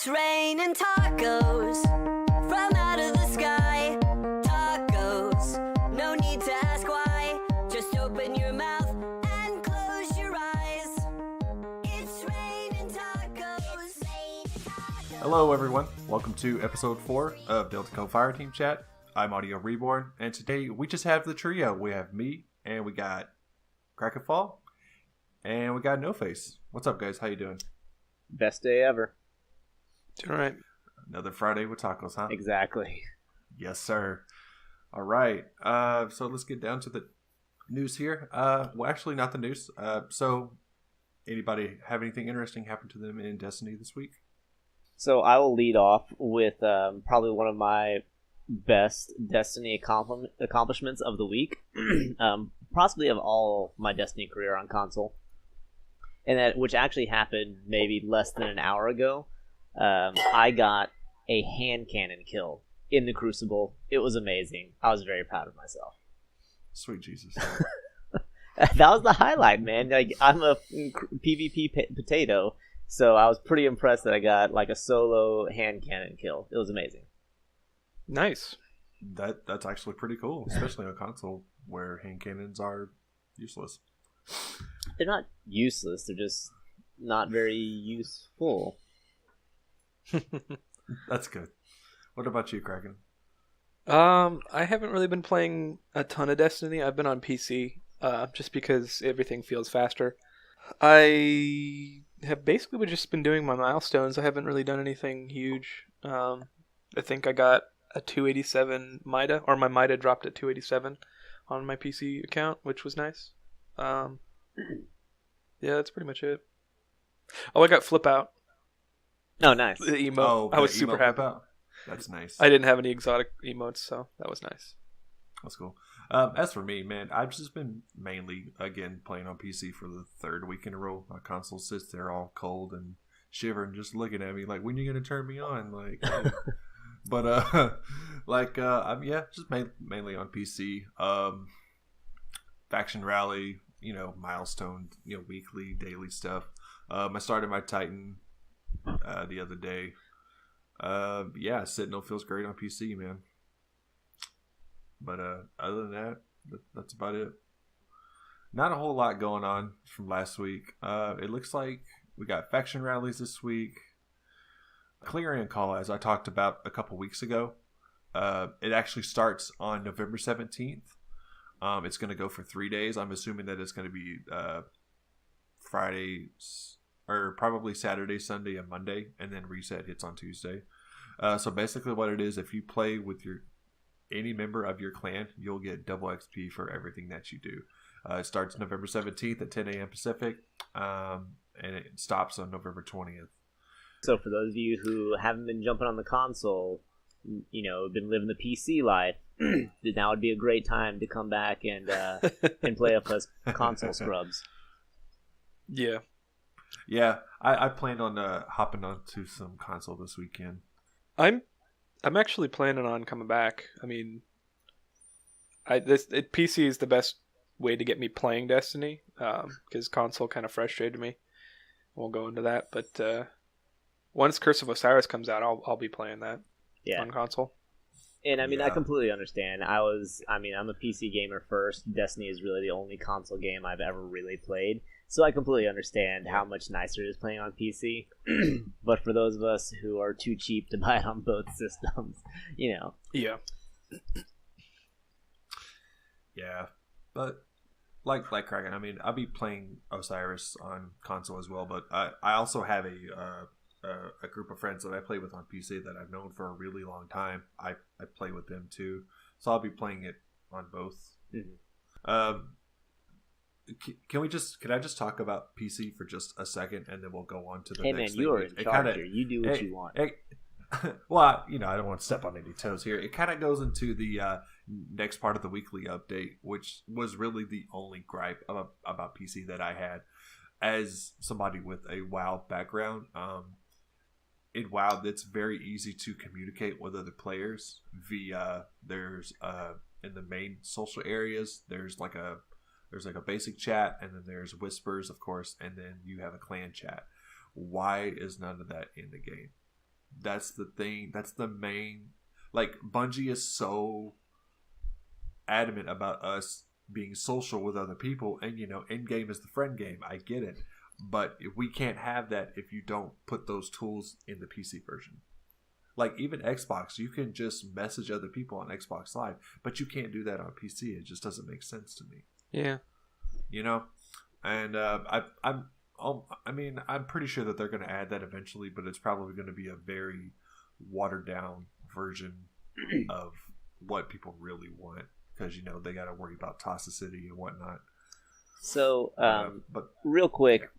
It's raining tacos from out of the sky. Tacos, no need to ask why. Just open your mouth and close your eyes. It's raining tacos. Hello everyone, welcome to episode 4 of DeltaCo Fireteam Chat. I'm Audio Reborn, and today we just have the trio. We have me, and we got Fall, and we got No Face. What's up, guys? How you doing? Best day ever. All right. Another Friday with tacos, huh? Exactly. Yes, sir. All right. So let's get down to the news here. Well, actually, not the news. So, anybody have anything interesting happen to them in Destiny this week? So I will lead off with probably one of my best Destiny accomplishments of the week, possibly of all my Destiny career on console, and that which actually happened maybe less than an hour ago. I got a hand cannon kill in the Crucible. It was amazing. I was very proud of myself. Sweet Jesus. That was the highlight, man. Like, I'm a PvP potato, so I was pretty impressed that I got like a solo hand cannon kill. It was amazing. Nice. That's actually pretty cool, especially on console where hand cannons are useless. They're not useless. They're just not very useful. That's good. What about you, Kraken? I haven't really been playing a ton of Destiny. I've been on PC, just because everything feels faster. I have basically just been doing my milestones. I haven't really done anything huge. I think I got a 287 Mida, or my Mida dropped at 287 on my PC account, which was nice. Yeah, that's pretty much it. Oh, I got Flip Out. Oh, nice. The emote. Oh, I was the super emote happy. Flip Out? That's nice. I didn't have any exotic emotes, so that was nice. That's cool. As for me, man, I've just been mainly, again, playing on PC for the third week in a row. My console sits there all cold and shivering, just looking at me like, when are you going to turn me on? Like, but, I'm, just mainly on PC. Faction Rally, milestone, weekly, daily stuff. I started my Titan the other day. Sentinel feels great on PC, man. But other than that, that's about it. Not a whole lot going on from last week. It looks like we got faction rallies this week. Clarion Call, as I talked about a couple weeks ago, it actually starts on November 17th. It's going to go for 3 days. I'm assuming that it's going to be Friday, or probably Saturday, Sunday, and Monday, and then reset hits on Tuesday. So basically what it is, if you play with any member of your clan, you'll get double XP for everything that you do. It starts November 17th at 10 a.m. Pacific, and it stops on November 20th. So for those of you who haven't been jumping on the console, been living the PC life, now would be a great time to come back and play up us console scrubs. Yeah. Yeah, I planned on hopping onto some console this weekend. I'm actually planning on coming back. I mean, PC is the best way to get me playing Destiny, because console kind of frustrated me. We'll go into that, but once Curse of Osiris comes out, I'll be playing that on console. And I completely understand. I'm a PC gamer first. Destiny is really the only console game I've ever really played. So I completely understand how much nicer it is playing on PC. But for those of us who are too cheap to buy it on both systems, Yeah. Yeah. But like Kraken, I'll be playing Osiris on console as well, but I also have a group of friends that I play with on PC that I've known for a really long time. I play with them too. So I'll be playing it on both. Mm-hmm. Can I just talk about PC for just a second, and then we'll go on to the next thing? Hey man, you are in charge here. You do what you want. Well, I don't want to step on any toes here. It kind of goes into the next part of the weekly update, which was really the only gripe about PC that I had as somebody with a WoW background. In WoW, it's very easy to communicate with other players via there's in the main social areas, there's like a basic chat, and then there's whispers, of course, and then you have a clan chat. Why is none of that in the game? that's the thing. That's the main. Like, Bungie is so adamant about us being social with other people, and end game is the friend game. I get it, but we can't have that if you don't put those tools in the PC version. Like, even Xbox, you can just message other people on Xbox Live, but you can't do that on PC. It just doesn't make sense to me. Yeah. And I'm pretty sure that they're going to add that eventually, but it's probably going to be a very watered down version of what people really want, because they got to worry about toxicity and whatnot. So, but real quick,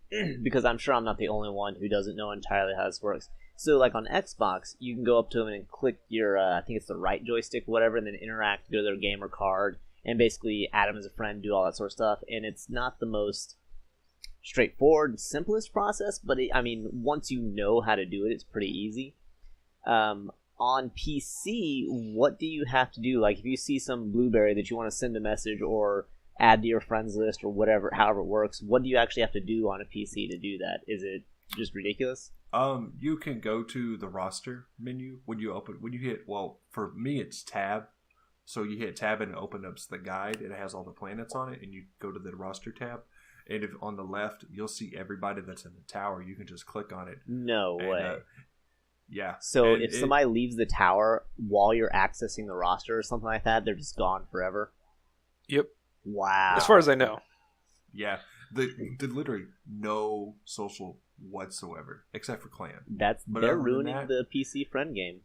because I'm sure I'm not the only one who doesn't know entirely how this works. So, like on Xbox, you can go up to them and click your, I think it's the right joystick, whatever, and then interact, go to their gamer card, and basically add them as a friend, do all that sort of stuff. And it's not the most straightforward, simplest process, but once you know how to do it, it's pretty easy. On PC, what do you have to do? Like, if you see some blueberry that you want to send a message or add to your friends list or whatever, however it works, what do you actually have to do on a PC to do that? Is it just ridiculous? You can go to the roster menu when you hit, well, for me it's tab. So you hit tab and it opens up the guide. It has all the planets on it, and you go to the roster tab. And if on the left, you'll see everybody that's in the tower. You can just click on it. No way. Yeah. So if somebody leaves the tower while you're accessing the roster or something like that, they're just gone forever? Yep. Wow. As far as I know. Yeah. The literally no social whatsoever, except for clan. They're ruining the PC friend game.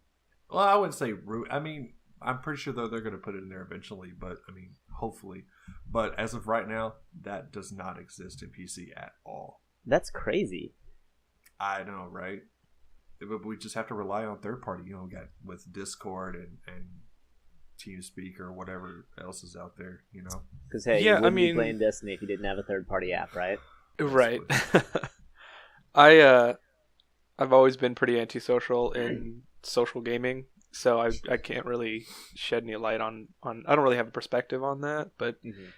Well, I wouldn't say ruin. I'm pretty sure they're going to put it in there eventually, but hopefully. But as of right now, that does not exist in PC at all. That's crazy. I know, right? We just have to rely on third party, with Discord and TeamSpeak or whatever else is out there, Because you wouldn't be playing Destiny if you didn't have a third party app, right? Right. I've always been pretty antisocial in social gaming, so I can't really shed any light on I don't really have a perspective on that, but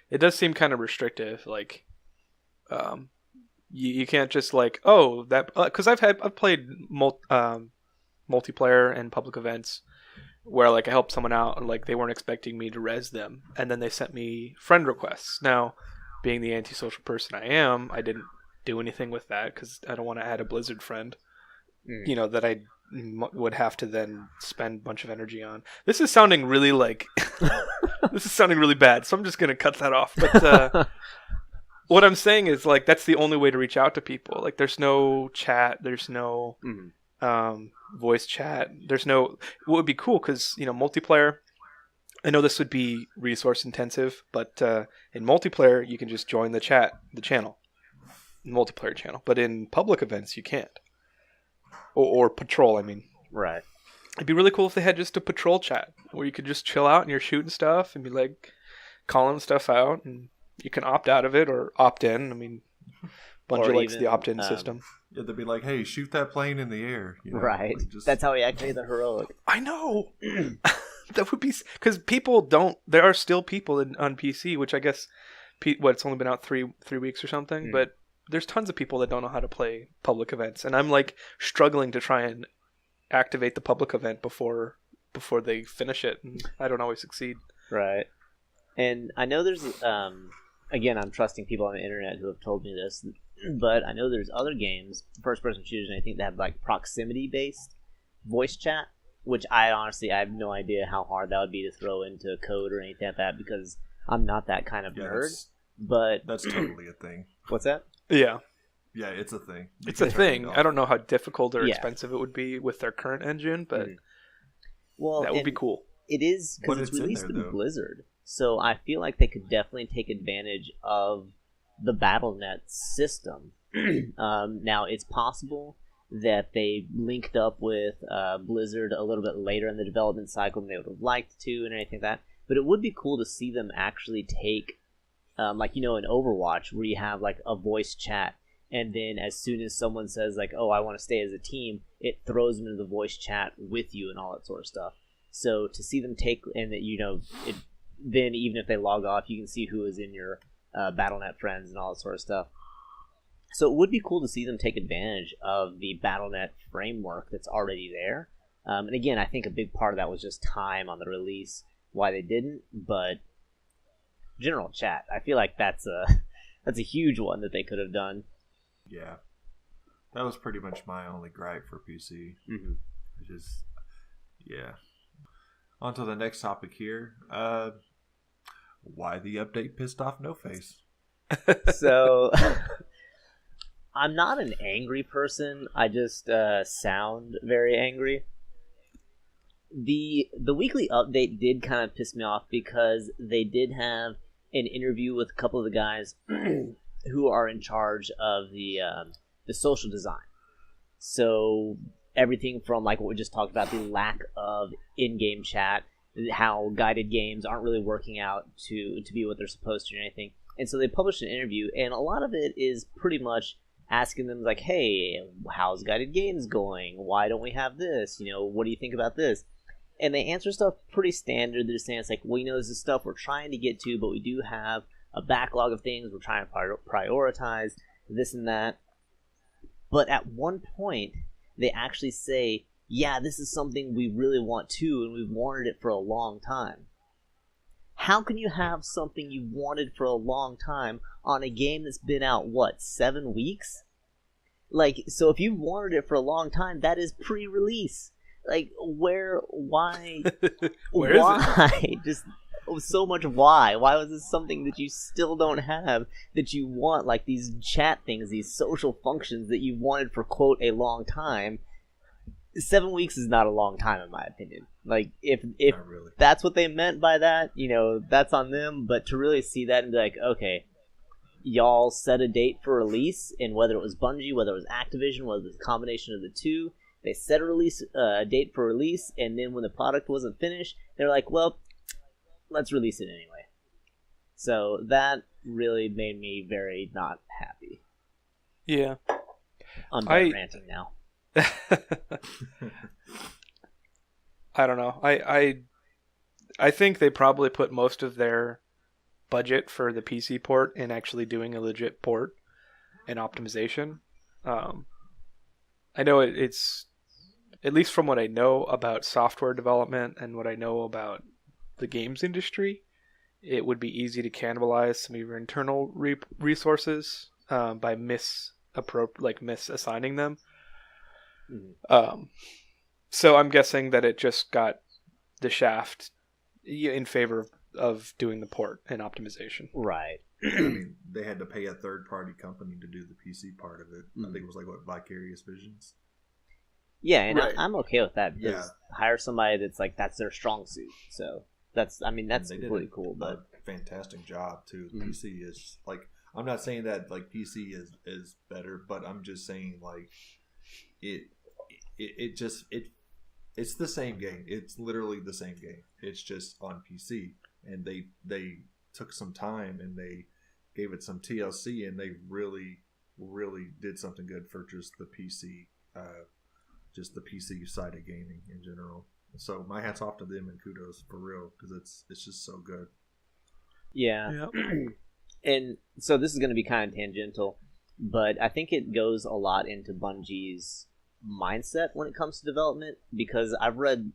it does seem kind of restrictive. Like, you can't just because I've played multiplayer and public events where I helped someone out and they weren't expecting me to res them, and then they sent me friend requests. Now, being the antisocial person I am, I didn't do anything with that because I don't want to add a Blizzard friend, that I would have to then spend a bunch of energy on. This is sounding really this is sounding really bad, so I'm just gonna cut that off. But what I'm saying is that's the only way to reach out to people. There's no chat, there's no voice chat, there's no. What would be cool, because multiplayer, I know this would be resource intensive, but in multiplayer you can just join the channel, multiplayer channel, but in public events you can't, or patrol, right. It'd be really cool if they had just a patrol chat where you could just chill out and you're shooting stuff and be calling stuff out, and you can opt out of it or opt in. Bungie likes the opt-in system. Yeah, they'd be like, "Hey, shoot that plane in the air." Right. That's how he activated the heroic. I know. That would be because people don't. There are still people on PC, which I guess, it's only been out 3 weeks or something. But there's tons of people that don't know how to play public events, and I'm struggling to try and activate the public event before they finish it, and I don't always succeed. Right. And I know there's again, I'm trusting people on the internet who have told me this, but I know there's other games, first-person shooters, and I think that have proximity-based voice chat, which I have no idea how hard that would be to throw into code or anything like that, because I'm not that kind of nerd. But that's totally a thing. What's that? Yeah. Yeah, it's a thing. It's a thing. I don't know how difficult or expensive it would be with their current engine, but that would be cool. It is, because it's released through Blizzard. So I feel like they could definitely take advantage of the BattleNet system. Now, it's possible that they linked up with Blizzard a little bit later in the development cycle than they would have liked to and anything like that. But it would be cool to see them actually take, in Overwatch, where you have a voice chat, and then as soon as someone says oh, I want to stay as a team, it throws them into the voice chat with you and all that sort of stuff. So to see them take, and that then even if they log off, you can see who is in your BattleNet friends and all that sort of stuff. So it would be cool to see them take advantage of the BattleNet framework that's already there. And again, I think a big part of that was just time on the release, why they didn't. But general chat, I feel like that's a huge one that they could have done. Yeah, that was pretty much my only gripe for PC. Mm-hmm. Which is, yeah. On to the next topic here. Why the update pissed off No Face? So I'm not an angry person. I just sound very angry. The weekly update did kind of piss me off because they did have an interview with a couple of the guys who are in charge of the social design. So everything from like what we just talked about, the lack of in-game chat, how guided games aren't really working out to be what they're supposed to or anything. And so they published an interview, and a lot of it is pretty much asking them like, hey, how's guided games going? Why don't we have this? What do you think about this? And they answer stuff pretty standard. They're saying it's like, well, this is stuff we're trying to get to, but we do have a backlog of things we're trying to prioritize, this and that. But at one point, they actually say, yeah, this is something we really want to, and we've wanted it for a long time. How can you have something you wanted for a long time on a game that's been out, 7 weeks? Like, so if you've wanted it for a long time, that is pre-release. Like, why? Where is it? Just so much why. Why was this something that you still don't have that you want, like these chat things, these social functions that you wanted for, quote, a long time? 7 weeks is not a long time, in my opinion. Like, if Really. that's what they meant by that, that's on them. But to really see that and be like, okay, y'all set a date for release, and whether it was Bungie, whether it was Activision, whether it was a combination of the two, they set a date for release, and then when the product wasn't finished, they're like, well, let's release it anyway. So that really made me very not happy. Yeah. I'm done ranting now. I don't know. I think they probably put most of their budget for the PC port in actually doing a legit port and optimization. I know it's, at least from what I know about software development and what I know about the games industry, it would be easy to cannibalize some of your internal resources by misassigning them. Mm-hmm. So I'm guessing that it just got the shaft in favor of doing the port and optimization. Right. I mean, they had to pay a third-party company to do the PC part of it. I think it was like, Vicarious Visions? Yeah, and Right. I'm okay with that. Because Yeah. hire somebody that's like, that's their strong suit. So that's They really did cool. But a fantastic job too. Mhm. PC is like, I'm not saying that like PC is better, but I'm just saying like it's the same game. It's literally the same game. It's just on PC, and they took some time and they gave it some TLC, and they really did something good for just the PC side of gaming in general. So my hat's off to them, and kudos for real, because it's just so good. yeah. Yep. And so this is going to be kind of tangential, but I think it goes a lot into Bungie's mindset when it comes to development, because I've read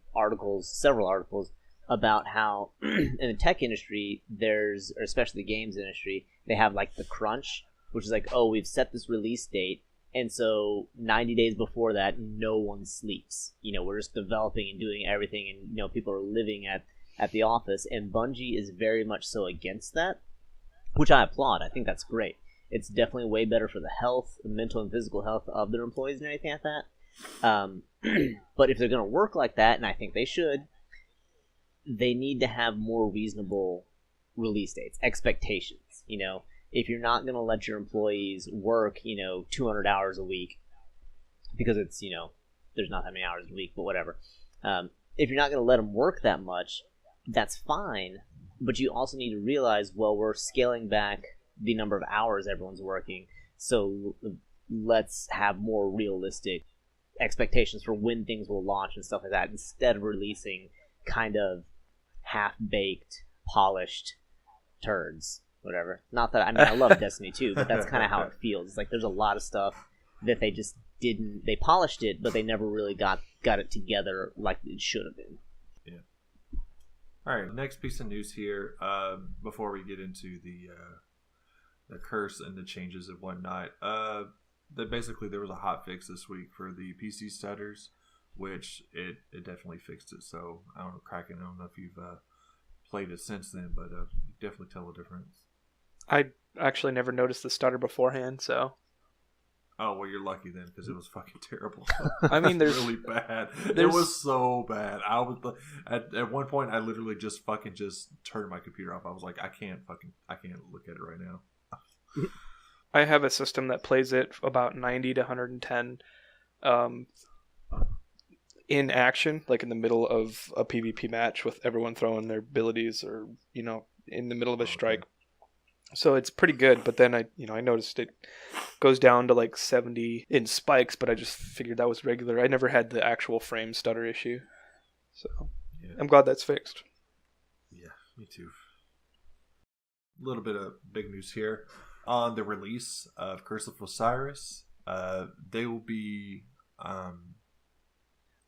several articles about how in the tech industry or especially the games industry, they have like the crunch, which is like, oh, we've set this release date, and so 90 days before that, no one sleeps. We're just developing and doing everything, and people are living at the office, and Bungie is very much so against that, which I applaud. I think that's great. It's definitely way better for the health, the mental and physical health of their employees and everything like that. But if they're going to work like that, and I think they should, they need to have more reasonable release dates, expectations. If you're not going to let your employees work, 200 hours a week, because it's, there's not that many hours a week, but whatever. If you're not going to let them work that much, that's fine. But you also need to realize, well, we're scaling back the number of hours everyone's working, so let's have more realistic expectations for when things will launch and stuff like that, instead of releasing kind of half-baked, polished turds. whatever. Not that, I mean, I love Destiny 2, but that's kind of how it feels. It's like there's a lot of stuff that they just didn't, they polished it, but they never really got it together like it should have been. Yeah. All right, next piece of news here, before we get into the curse and the changes and whatnot, that basically there was a hot fix this week for the PC stutters, which it definitely fixed it. So I don't know, Kraken, I don't know if you've played it since then, but you definitely tell the difference. I actually never noticed the stutter beforehand, so. Oh, well, you're lucky then, because it was fucking terrible. I mean, there's really bad. It was so bad. I was at one point, I literally just turned my computer off. I was like, I can't look at it right now. I have a system that plays it about 90 to 110 in action, like in the middle of a PvP match with everyone throwing their abilities or, in the middle of a strike. So it's pretty good, but then I noticed it goes down to like 70 in spikes, but I just figured that was regular. I never had the actual frame stutter issue. So yeah. I'm glad that's fixed. Yeah, me too. A little bit of big news here. On the release of Curse of Osiris, they will be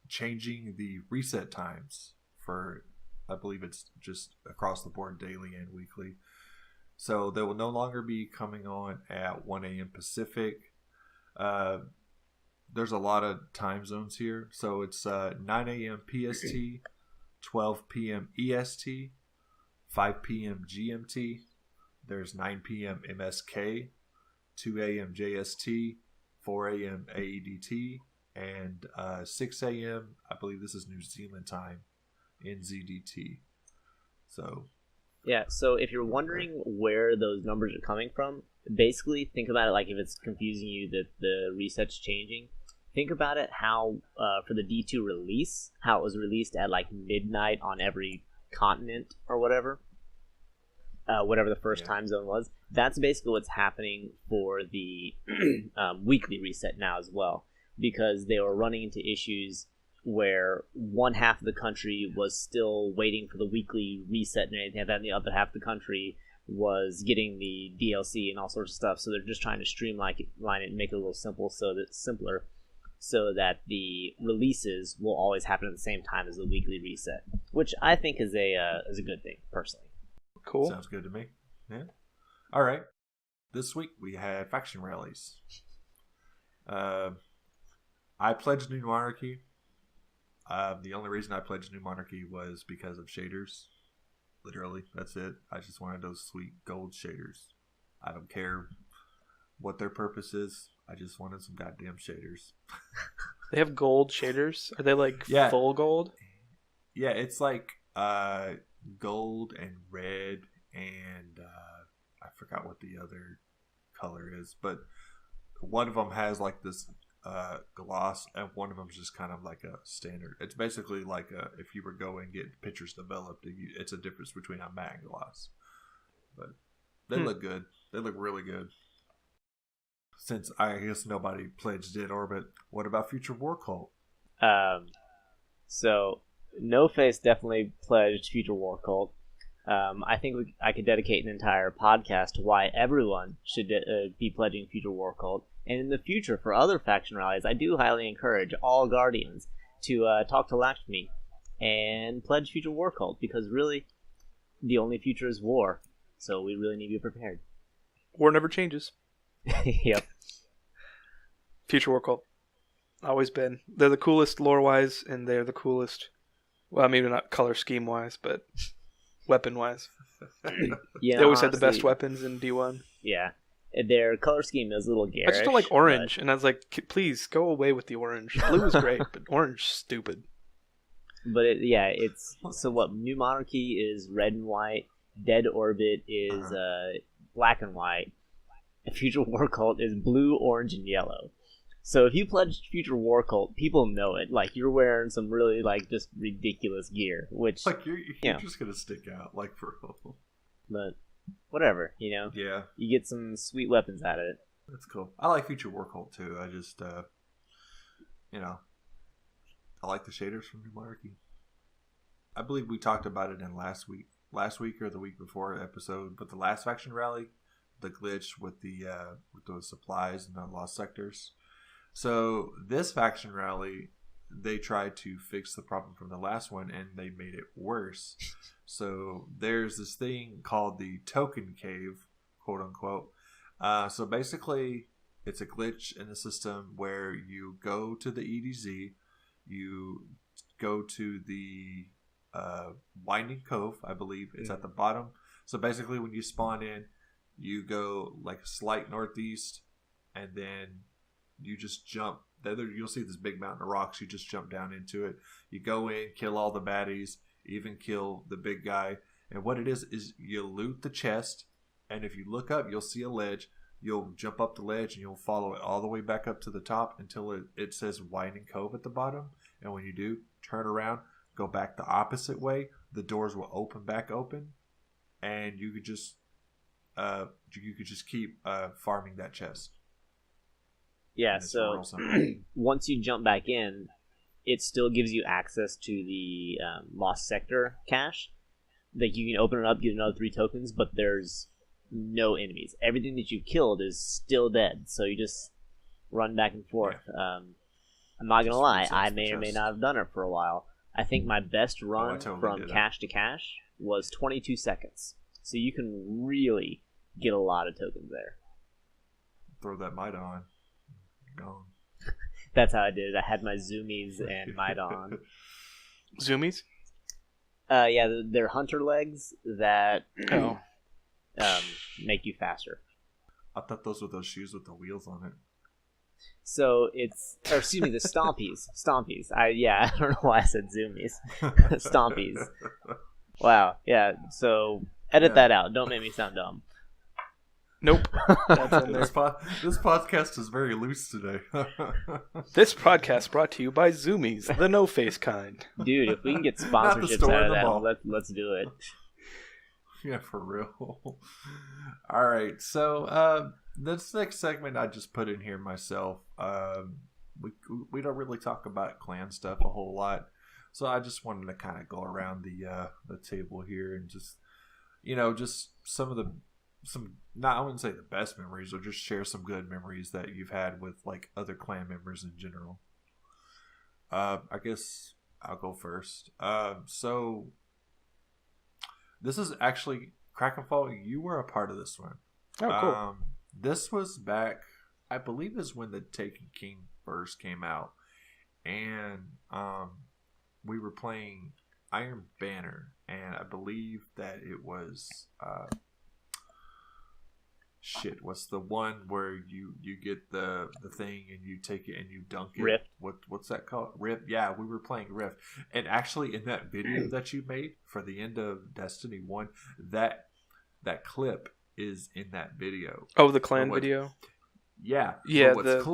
changing the reset times for, I believe it's just across the board, daily and weekly. So they will no longer be coming on at 1 a.m. Pacific. There's a lot of time zones here. So it's 9 a.m. PST, 12 p.m. EST, 5 p.m. GMT. There's 9 p.m. MSK, 2 a.m. JST, 4 a.m. AEDT, and 6 a.m. I believe this is New Zealand time in ZDT. So... yeah, so if you're wondering where those numbers are coming from, basically think about it like if it's confusing you that the reset's changing. Think about it how, for the D2 release, how it was released at like midnight on every continent or whatever the first time zone was. That's basically what's happening for the weekly reset now as well, because they were running into issues where one half of the country was still waiting for the weekly reset and anything like that, and the other half of the country was getting the DLC and all sorts of stuff. So they're just trying to streamline it and make it a little simpler, so that the releases will always happen at the same time as the weekly reset, which I think is a good thing personally. Cool. Sounds good to me. Yeah. All right. This week we had faction rallies. I pledged New Monarchy. The only reason I pledged New Monarchy was because of shaders. Literally, that's it. I just wanted those sweet gold shaders. I don't care what their purpose is. I just wanted some goddamn shaders. They have gold shaders? Are they like full gold? Yeah, it's like gold and red and I forgot what the other color is, but one of them has like this gloss, and one of them is just kind of like a standard. It's basically like if you were going and get pictures developed, it's a difference between a matte and gloss. But they look good. They look really good. Since I guess nobody pledged it, Orbit, what about Future War Cult? So No Face definitely pledged Future War Cult. I think I could dedicate an entire podcast to why everyone should be pledging Future War Cult. And in the future, for other faction rallies, I do highly encourage all Guardians to talk to Lakshmi and pledge Future War Cult, because really, the only future is war. So we really need to be prepared. War never changes. Yep. Future War Cult. Always been. They're the coolest lore-wise, and they're the coolest... well, maybe not color scheme-wise, but weapon-wise. Yeah, they always had honestly, the best weapons in D1. Yeah. Their color scheme is a little garish. I just don't like orange, and I was like, please, go away with the orange. Blue is great, but orange, stupid. But it's... so what, New Monarchy is red and white, Dead Orbit is black and white, and Future War Cult is blue, orange, and yellow. So if you pledge Future War Cult, people know it. Like, you're wearing some really, like, just ridiculous gear, which... like, you're just gonna stick out, like, for real. But, whatever, you know? Yeah. You get some sweet weapons out of it. That's cool. I like Future War Cult, too. I just, I like the shaders from New Monarchy. I believe we talked about it in last last week or the week before episode, but the last faction rally, the glitch with the supplies and the lost sectors. So this faction rally, they tried to fix the problem from the last one, and they made it worse. So there's this thing called the token cave, quote unquote. So basically, it's a glitch in the system where you go to the EDZ, you go to the Winding Cove, I believe. It's at the bottom. So basically, when you spawn in, you go like a slight northeast, and then you just jump. You'll see this big mountain of rocks. You just jump down into it. You go in, kill all the baddies, even kill the big guy. And what it is you loot the chest, and if you look up, you'll see a ledge. You'll jump up the ledge, and you'll follow it all the way back up to the top until it says Winding Cove at the bottom. And when you do, turn around, go back the opposite way. The doors will open back open, and you could just keep farming that chest. Yeah, so once you jump back in, it still gives you access to the Lost Sector cache. Like, you can open it up, get another 3 tokens, but there's no enemies. Everything that you've killed is still dead, so you just run back and forth. Yeah. I'm not going to lie, I may or may not have done it for a while. I think my best run from cache to cache was 22 seconds. So you can really get a lot of tokens there. Throw that might on. Gone. That's how I did it. I had my zoomies and might on. Zoomies? Yeah, they're hunter legs that make you faster. I thought those were those shoes with the wheels on it. So the stompies. Stompies. I don't know why I said zoomies. Stompies. Wow. Yeah. So edit that out. Don't make me sound dumb. Nope. This podcast is very loose today. This podcast brought to you by Zoomies, the no-face kind. Dude, if we can get sponsorships out of that, let's do it. Yeah, for real. All right, so this next segment I just put in here myself. We don't really talk about clan stuff a whole lot, so I just wanted to kind of go around the table here and just I wouldn't say the best memories, or just share some good memories that you've had with like other clan members in general. I guess I'll go first. So this is actually Krakenfall. You were a part of this one. Oh, cool. This was back, I believe, is when the Taken King first came out, and we were playing Iron Banner, and I believe that it was what's the one where you get the thing and you take it and you dunk it? Rift. What's that called? Rift. Yeah, we were playing Rift. And actually in that video that you made for the end of Destiny 1, that clip is in that video. Oh, the clan video? Yeah. Yeah. But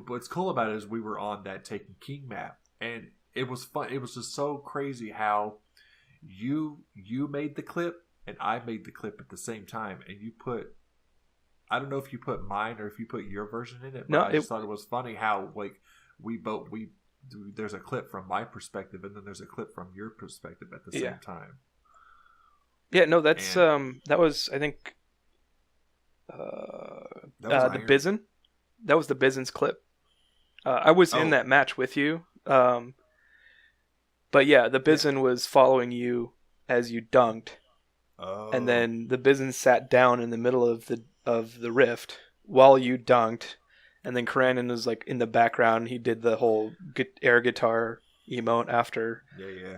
what's cool about it is we were on that Taken King map, and it was fun. It was just so crazy how you made the clip and I made the clip at the same time, and you put, I don't know if you put mine or if you put your version in it, but I just thought it was funny how like there's a clip from my perspective and then there's a clip from your perspective at the same time. Yeah, no, that's that was, I think, the Bizen. That was the Bizen's clip. I was in that match with you, but yeah, the Bizen was following you as you dunked. Oh. And then the Bizen sat down in the middle of the rift while you dunked, and then Karanin was like in the background. He did the whole air guitar emote after,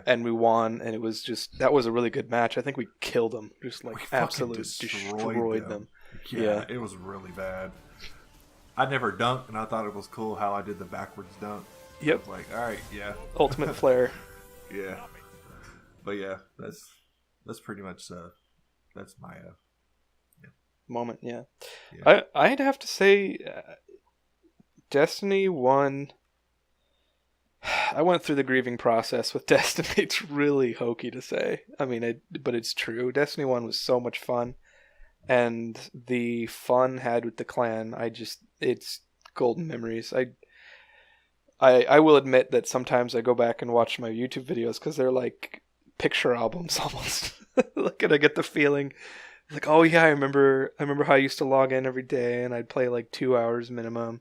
and we won. And it was that was a really good match. I think we killed them, just like absolutely destroyed them. Yeah, it was really bad. I never dunked, and I thought it was cool how I did the backwards dunk. Yep. Like, all right, yeah. Ultimate flare. Yeah. But yeah, that's pretty much that's my moment. Yeah. I'd have to say Destiny 1, I went through the grieving process with Destiny. It's really hokey to say, but it's true. Destiny 1 was so much fun, and the fun had with the clan, it's golden memories. I will admit that sometimes I go back and watch my YouTube videos because they're like picture albums almost. Like, and I get the feeling like, oh yeah, I remember how I used to log in every day and I'd play like 2 hours minimum,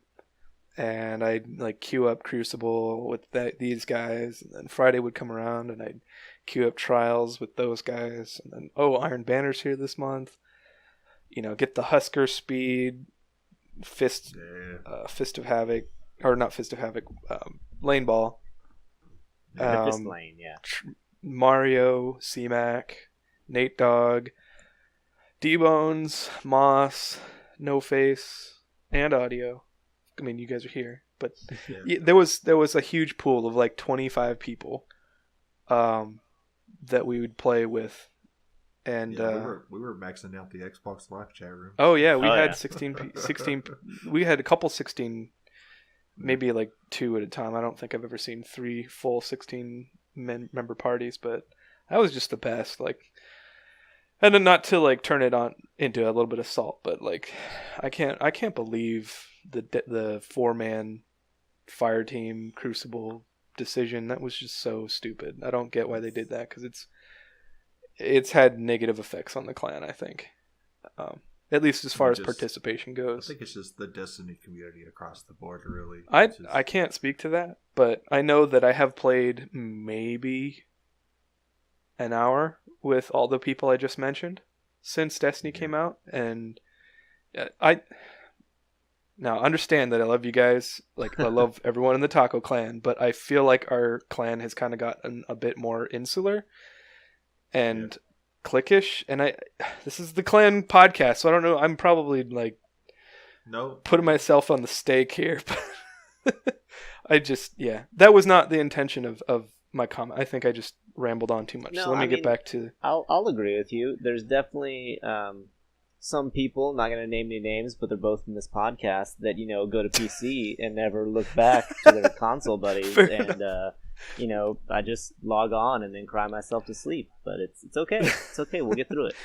and I'd like queue up Crucible with these guys, and then Friday would come around and I'd queue up Trials with those guys, and then Iron Banner's here this month. Get the Husker speed, Fist of Havoc, or not Fist of Havoc, Lane Ball. The Fist Lane, yeah. Mario, C-Mac, Nate Dogg, D-Bones, Moss, No Face, and Audio. I mean, you guys are here, but there was a huge pool of like 25 people that we would play with. And we were maxing out the Xbox Live chat room. Oh yeah, we had 16. We had a couple 16, maybe like 2 at a time. I don't think I've ever seen 3 full 16 member parties, but that was just the best. Like, and then not to like turn it on into a little bit of salt, but like, I can't believe the 4-man Fireteam Crucible decision. That was just so stupid. I don't get why they did that, because it's had negative effects on the clan, I think. At least as far as participation goes. I think it's just the Destiny community across the board, really. I can't speak to that, but I know that I have played maybe an hour with all the people I just mentioned since Destiny came out, and now understand that I love you guys. Like, I love everyone in the Taco clan, but I feel like our clan has kind of gotten a bit more insular and cliquish, and this is the clan podcast, so I don't know, I'm probably like putting myself on the stake here, but that was not the intention of my comment. I think I just rambled on too much. So let me get back to... I'll agree with you. There's definitely some people, not going to name any names, but they're both in this podcast, that go to PC and never look back to their console buddies. And I just log on and then cry myself to sleep. But it's okay. It's okay. We'll get through it.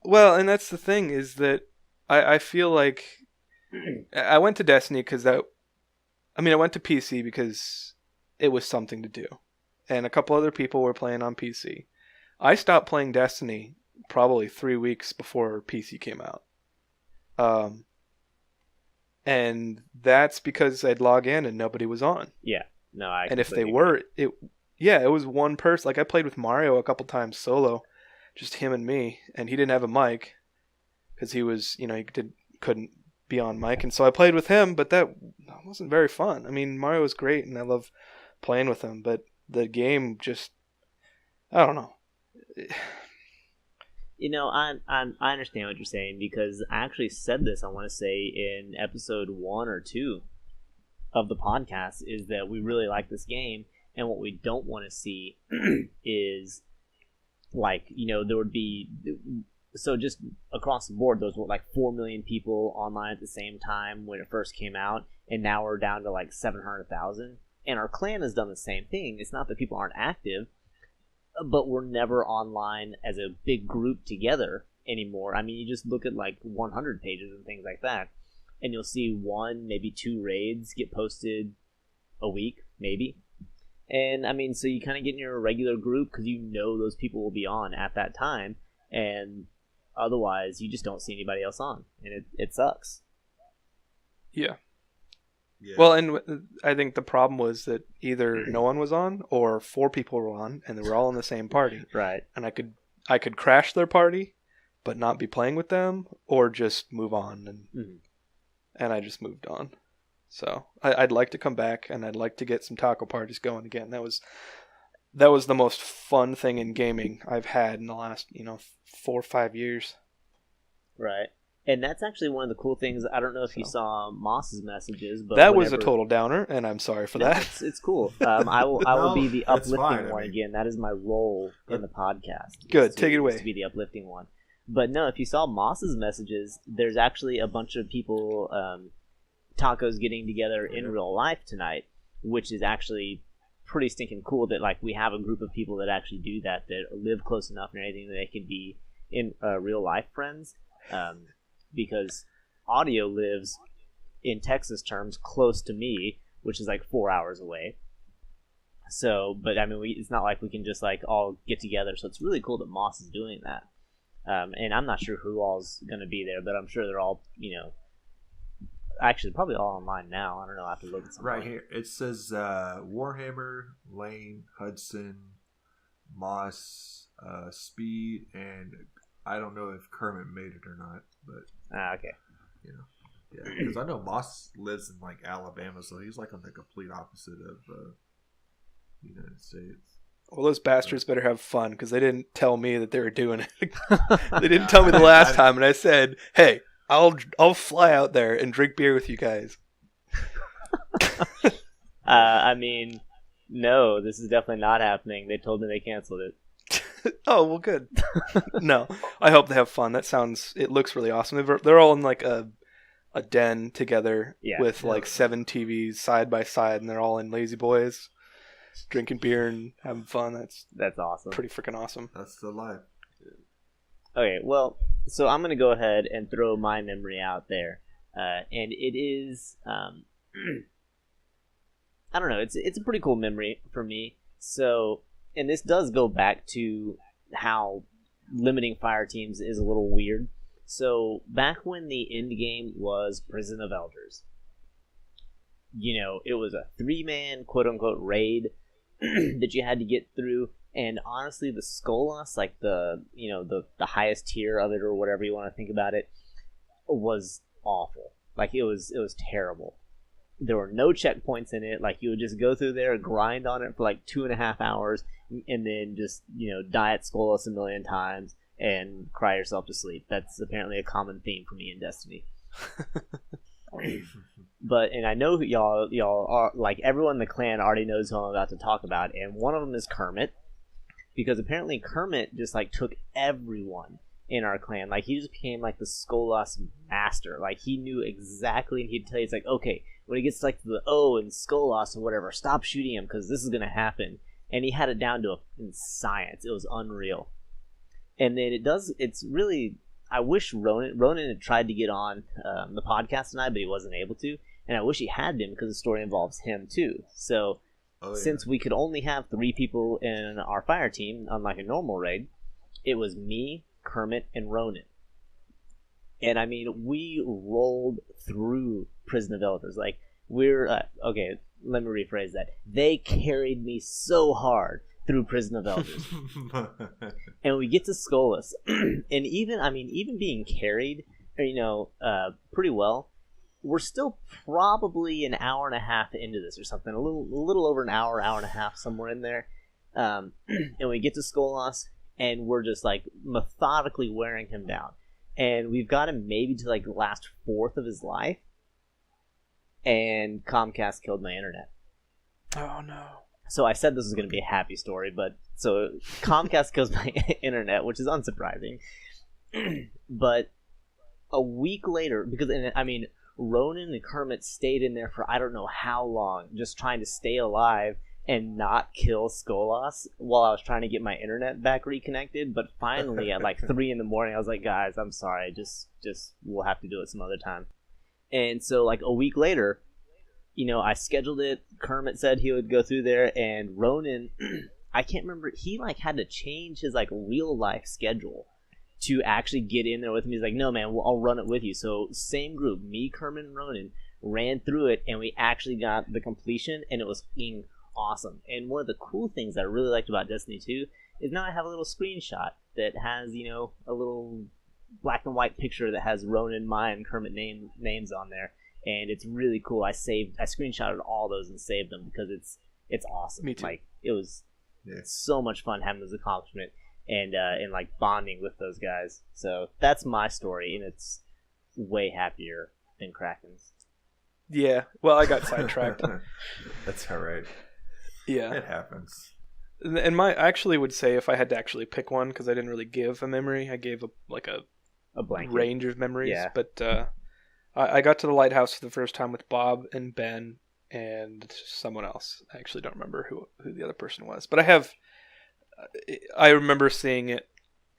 Well, and that's the thing, is that I feel like I went to Destiny I went to PC because it was something to do. And a couple other people were playing on PC. I stopped playing Destiny probably 3 weeks before PC came out. And that's because I'd log in and nobody was on. Yeah. No, and if they were, it was one person. Like, I played with Mario a couple times solo, just him and me, and he didn't have a mic because he was, couldn't be on mic, and so I played with him, but that wasn't very fun. I mean, Mario was great, and I love playing with him, but the game just, I don't know. I understand what you're saying, because I actually said this, I want to say, in episode 1 or 2 of the podcast, is that we really like this game, and what we don't want to see is, like, there would be... So just across the board, those were like 4 million people online at the same time when it first came out, and now we're down to like 700,000. And our clan has done the same thing. It's not that people aren't active, but we're never online as a big group together anymore. I mean, you just look at like 100 pages and things like that, and you'll see 1, maybe 2 raids get posted a week, maybe. And I mean, so you kind of get in your regular group because those people will be on at that time, and otherwise you just don't see anybody else on, and it sucks. Yeah. Well, and I think the problem was that either no one was on or 4 people were on, and they were all in the same party. Right. And I could crash their party, but not be playing with them, or just move on, and I just moved on. So I'd like to come back, and I'd like to get some taco parties going again. That was the most fun thing in gaming I've had in the last 4 or 5 years. Right. And that's actually one of the cool things. I don't know if you saw Moss's messages, but that was a total downer, and I'm sorry for that. It's cool. I will be the uplifting one again. That is my role in the podcast. Good, take it away. To be the uplifting one. But no, if you saw Moss's messages, there's actually a bunch of people, tacos, getting together in real life tonight, which is actually pretty stinking cool. That like we have a group of people that actually do that live close enough and anything that they can be in real life friends. Because Audio lives, in Texas terms, close to me, which is like 4 hours away. So, but I mean, it's not like we can just like all get together. So it's really cool that Moss is doing that. And I'm not sure who all's going to be there, but I'm sure they're all, actually probably all online now. I don't know. I have to look at something. Right here, it says Warhammer, Lane, Hudson, Moss, Speed, and I don't know if Kermit made it or not, but Okay. Yeah, because I know Moss lives in like Alabama, so he's like on the complete opposite of the United States. Well, those bastards better have fun because they didn't tell me that they were doing it. They didn't tell me the last time, and I said, "Hey, I'll fly out there and drink beer with you guys." I mean, no, this is definitely not happening. They told me they canceled it. Oh, well, good. No, I hope they have fun. It looks really awesome. They're all in like a den together with like 7 TVs side by side, and they're all in Lazy Boys, drinking beer and having fun. That's awesome. Pretty freaking awesome. That's the life. Okay, well, so I'm going to go ahead and throw my memory out there. And it is, I don't know, it's a pretty cool memory for me. So, and this does go back to how limiting fire teams is a little weird. So, back when the end game was Prison of Elders, it was a 3-man, quote-unquote, raid that you had to get through. And honestly, the Skolas, like the highest tier of it or whatever you want to think about it, was awful. Like, it was terrible. There were no checkpoints in it. Like, you would just go through there, grind on it for like 2.5 hours, and then just, die at Skolas a million times and cry yourself to sleep. That's apparently a common theme for me in Destiny. But, and I know who y'all are, like, everyone in the clan already knows who I'm about to talk about, and one of them is Kermit, because apparently Kermit just, like, took everyone in our clan. Like, he just became, like, the Skolas master. Like, he knew exactly, and he'd tell you, it's like, okay, when he gets, like, to the O and Skolas or whatever, stop shooting him, because this is going to happen. And he had it down to in science. It was unreal. And then it's really, I wish Ronan had tried to get on the podcast tonight, but he wasn't able to. And I wish he had been, because the story involves him too. So since we could only have 3 people in our fire team, unlike a normal raid, it was me, Kermit, and Ronan. And I mean, we rolled through Prison of Elders. Like, okay, let me rephrase that. They carried me so hard through Prison of Elders. And we get to Skolas. And even being carried, pretty well, we're still probably an hour and a half into this or something. A little over an hour and a half, somewhere in there. And we get to Skolas, and we're just, like, methodically wearing him down. And we've got him maybe to, like, the last fourth of his life. And Comcast killed my internet. Oh, no. So I said this was going to be a happy story, but so Comcast kills my internet, which is unsurprising. But a week later, because, Ronan and Kermit stayed in there for I don't know how long, just trying to stay alive and not kill Skolas while I was trying to get my internet back reconnected. But finally, at like 3 a.m, I was like, guys, I'm sorry, just we'll have to do it some other time. And so, like, a week later, I scheduled it. Kermit said he would go through there, and Ronan, I can't remember, he, like, had to change his, like, real-life schedule to actually get in there with me. He's like, no, man, I'll run it with you. So, same group, me, Kermit, and Ronan, ran through it, and we actually got the completion, and it was fucking awesome. And one of the cool things I really liked about Destiny 2 is now I have a little screenshot that has, a little black and white picture that has Ronan, Maya, and Kermit names on there, and it's really cool. I screenshotted all those and saved them because it's awesome. Me too. Like, it was so much fun having this accomplishment and like bonding with those guys. So that's my story, and it's way happier than Kraken's. Yeah, well, I got sidetracked. That's all right. Yeah, it happens. And I actually would say if I had to actually pick one, because I didn't really give a memory, I gave a blanket range of memories. Yeah. But I got to the lighthouse for the first time with Bob and Ben and someone else. I actually don't remember who the other person was, but I remember seeing it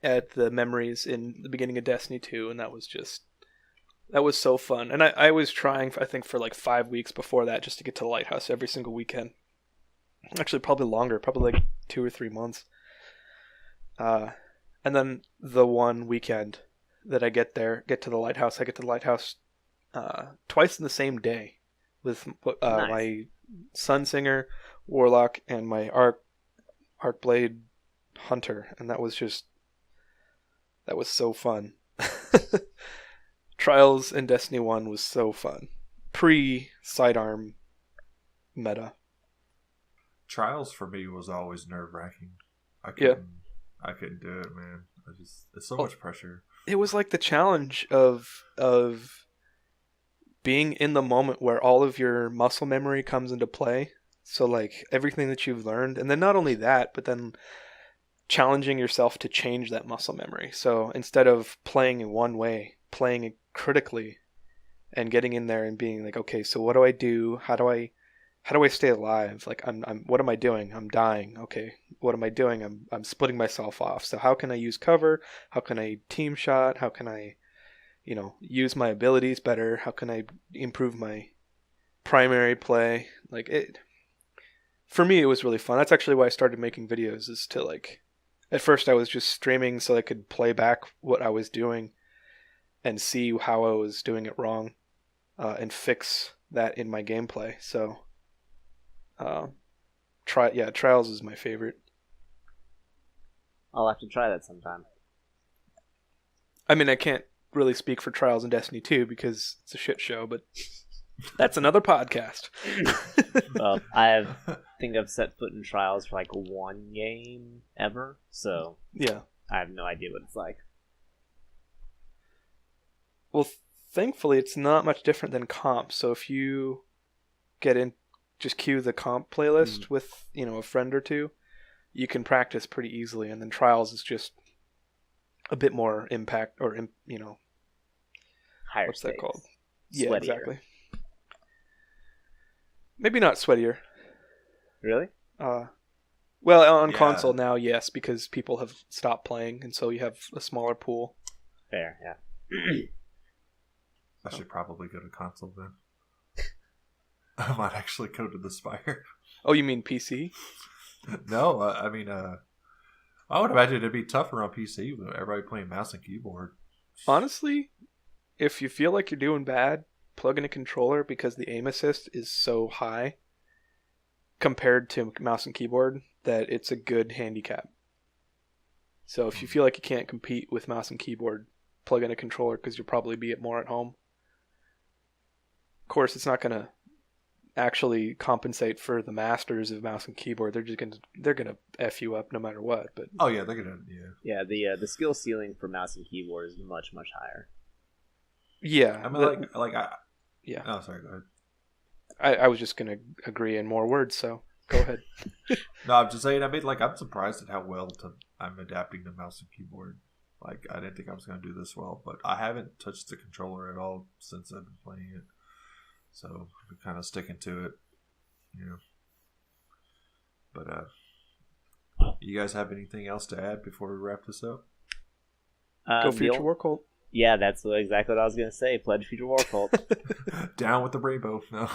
at the memories in the beginning of Destiny 2, and that was so fun. And I was trying, I think, for like 5 weeks before that just to get to the lighthouse every single weekend. Actually, probably longer, probably like 2 or 3 months. And then the one weekend that I get to the lighthouse, I get to the lighthouse twice in the same day with Nice. my Sunsinger, Warlock, and my Arcblade Hunter, and that was so fun. Trials and Destiny 1 was so fun. Pre-sidearm meta. Trials for me was always nerve wracking. I couldn't do it, man. It's so much pressure. It was like the challenge of being in the moment where all of your muscle memory comes into play. So like everything that you've learned, and then not only that, but then challenging yourself to change that muscle memory. So instead of playing in one way, playing it critically and getting in there and being like, okay, so what do I do? How do I stay alive? Like I'm what am I doing? I'm dying. Okay, what am I doing? I'm splitting myself off. So how can I use cover? How can I team shot? How can I, use my abilities better? How can I improve my primary play? Like it for me it was really fun. That's actually why I started making videos, is to like, at first I was just streaming so I could play back what I was doing and see how I was doing it wrong, and fix that in my gameplay. So Trials is my favorite. I'll have to try that sometime. I mean, I can't really speak for Trials and Destiny 2 because it's a shit show, but that's another podcast. Well, I think I've set foot in Trials for like one game ever, so Yeah. I have no idea what it's like. Well, thankfully, it's not much different than comp. So if you get in, just queue the comp playlist with, a friend or two, you can practice pretty easily. And then Trials is just a bit more impact, or, Higher what's stakes. that called? Yeah, Sweatier. exactly. Maybe not sweatier. Really? Well, on Yeah. console now, yes, because people have stopped playing, and so you have a smaller pool. Fair, yeah. I should probably go to console then. I might actually go to the Spire. Oh, you mean PC? No, I would imagine it'd be tougher on PC with everybody playing mouse and keyboard. Honestly, if you feel like you're doing bad, plug in a controller, because the aim assist is so high compared to mouse and keyboard that it's a good handicap. So if you feel like you can't compete with mouse and keyboard, plug in a controller, because you'll probably be more at home. Of course, it's not going to actually compensate for the masters of mouse and keyboard. They're gonna F you up no matter what. But Oh yeah, they're gonna Yeah, the skill ceiling for mouse and keyboard is much, much higher. yeah, I mean, yeah. Oh, sorry. Go ahead. I was just gonna agree in more words. So go ahead. No, I'm just saying. I mean, I'm surprised at how well I'm adapting to mouse and keyboard. Like, I didn't think I was going to do this well, but I haven't touched the controller at all since I've been playing it. So I'm kind of sticking to it, But you guys have anything else to add before we wrap this up? Go The Future ol- War Cult. Yeah, that's exactly what I was going to say. Pledge Future War Cult. Down with the rainbow. No.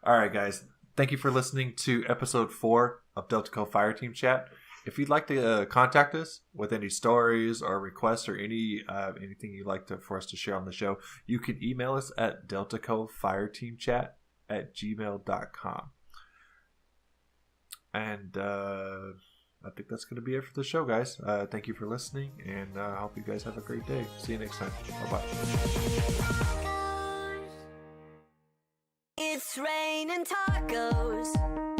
All right, guys. Thank you for listening to episode 4 of DeltaCo Fireteam Chat. If you'd like to contact us with any stories or requests or anything you'd like for us to share on the show, you can email us at deltacofireteamchat@gmail.com. And I think that's going to be it for the show, guys. Thank you for listening, and I hope you guys have a great day. See you next time. Bye-bye. It's raining tacos.